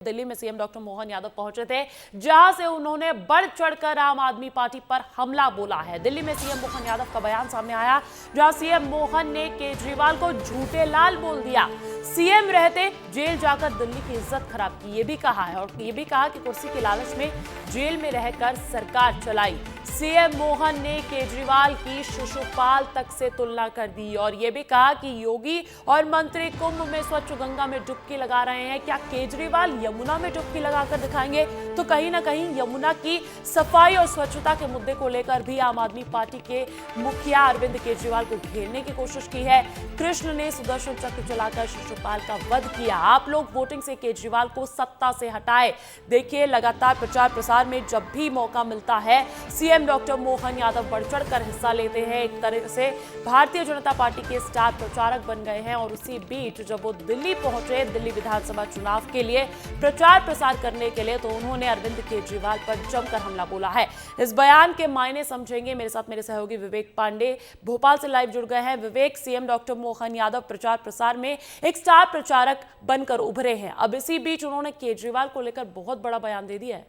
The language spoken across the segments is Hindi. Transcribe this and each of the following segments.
दिल्ली में सीएम डॉक्टर मोहन यादव पहुंचे थे, जहां से उन्होंने बढ़ चढ़कर आम आदमी पार्टी पर हमला बोला है। दिल्ली में सीएम मोहन यादव का बयान सामने आया, जहां सीएम मोहन ने केजरीवाल को झूठे लाल बोल दिया। सीएम रहते जेल जाकर दिल्ली की इज्जत खराब की, ये भी कहा है और ये भी कहा कि कुर्सी के लालच में जेल में रहकर सरकार चलाई। सीएम मोहन ने केजरीवाल की शिशुपाल तक से तुलना कर दी और यह भी कहा कि योगी और मंत्री कुंभ में स्वच्छ गंगा में डुबकी लगा रहे हैं, क्या केजरीवाल यमुना में डुबकी लगाकर दिखाएंगे? तो कहीं ना कहीं यमुना की सफाई और स्वच्छता के मुद्दे को लेकर भी आम आदमी पार्टी के मुखिया अरविंद केजरीवाल को घेरने की कोशिश की है। कृष्ण ने सुदर्शन चक्र चलाकर शिशुपाल का वध किया। आप लोग वोटिंग से केजरीवाल को सत्ता से हटाए। देखिए, लगातार प्रचार प्रसार में जब भी मौका मिलता है सीएम डॉक्टर मोहन यादव बढ़ चढ़कर हिस्सा लेते हैं। एक तरह से भारतीय जनता पार्टी के स्टार प्रचारक बन गए हैं और उसी बीच जब वो दिल्ली पहुंचे, दिल्ली विधानसभा चुनाव के लिए प्रचार प्रसार करने के लिए, तो उन्होंने अरविंद केजरीवाल पर जमकर हमला बोला है। इस बयान के मायने समझेंगे। मेरे साथ मेरे सहयोगी विवेक पांडे भोपाल से लाइव जुड़ गए हैं। विवेक, सीएम डॉक्टर मोहन यादव प्रचार प्रसार में एक स्टार प्रचारक बनकर उभरे हैं। अब इसी बीच उन्होंने केजरीवाल को लेकर बहुत बड़ा बयान दे दिया है।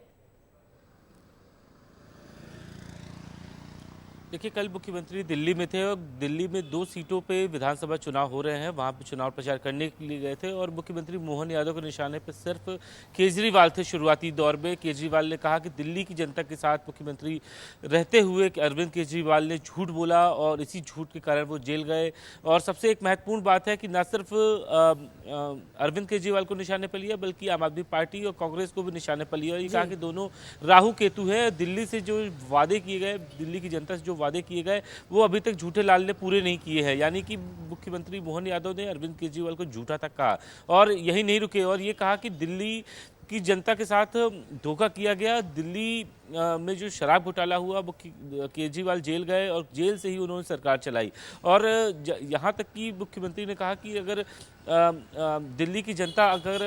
देखिए, कल मुख्यमंत्री दिल्ली में थे और दिल्ली में 2 सीटों पे विधानसभा चुनाव हो रहे हैं, वहाँ पे चुनाव प्रचार करने के लिए गए थे और मुख्यमंत्री मोहन यादव के निशाने पे सिर्फ केजरीवाल थे। शुरुआती दौर में केजरीवाल ने कहा कि दिल्ली की जनता के साथ मुख्यमंत्री रहते हुए अरविंद केजरीवाल ने झूठ बोला और इसी झूठ के कारण वो जेल गए। और सबसे एक महत्वपूर्ण बात है कि न सिर्फ अरविंद केजरीवाल को निशाने पर लिया, बल्कि आम आदमी पार्टी और कांग्रेस को भी निशाने पर लिया। ये कहा कि दोनों राहु केतु है। दिल्ली से जो वादे किए गए, दिल्ली की जनता से जो वादे किए गए, वो अभी तक झूठे लाल ने पूरे नहीं किए हैं। यानी कि मुख्यमंत्री मोहन यादव ने अरविंद केजरीवाल को झूठा तक कहा और यही नहीं रुके और ये कहा कि दिल्ली की जनता के साथ धोखा किया गया। दिल्ली में जो शराब घोटाला हुआ, वो केजरीवाल जेल गए और जेल से ही उन्होंने सरकार चलाई। और यहाँ तक कि मुख्यमंत्री ने कहा कि अगर दिल्ली की जनता अगर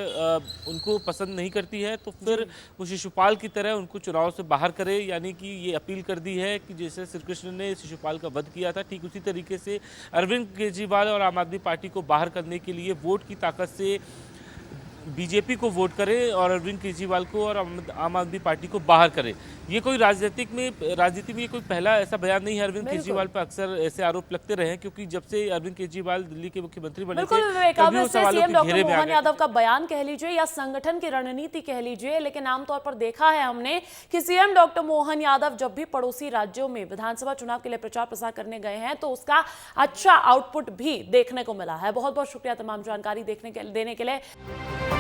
उनको पसंद नहीं करती है तो फिर वो शिशुपाल की तरह उनको चुनाव से बाहर करे। यानी कि ये अपील कर दी है कि जैसे श्री कृष्ण ने शिशुपाल का वध किया था, ठीक उसी तरीके से अरविंद केजरीवाल और आम आदमी पार्टी को बाहर करने के लिए वोट की ताकत से बीजेपी को वोट करे और अरविंद केजरीवाल को और आम आदमी पार्टी को बाहर करे। ये कोई राजनीति में ये कोई पहला ऐसा बयान नहीं है। अरविंद केजरीवाल पर अक्सर ऐसे आरोप लगते रहे, क्योंकि जब से अरविंद केजरीवाल दिल्ली के मुख्यमंत्री बने थे, तभी वो सवालों के घेरे में आ गए। मोहन यादव का बयान कह लीजिए या संगठन की रणनीति कह लीजिए, लेकिन आमतौर पर देखा है हमने कि सीएम डॉक्टर मोहन यादव जब भी पड़ोसी राज्यों में विधानसभा चुनाव के लिए प्रचार प्रसार करने गए हैं तो उसका अच्छा आउटपुट भी देखने को मिला है। बहुत बहुत शुक्रिया तमाम जानकारी देने के लिए।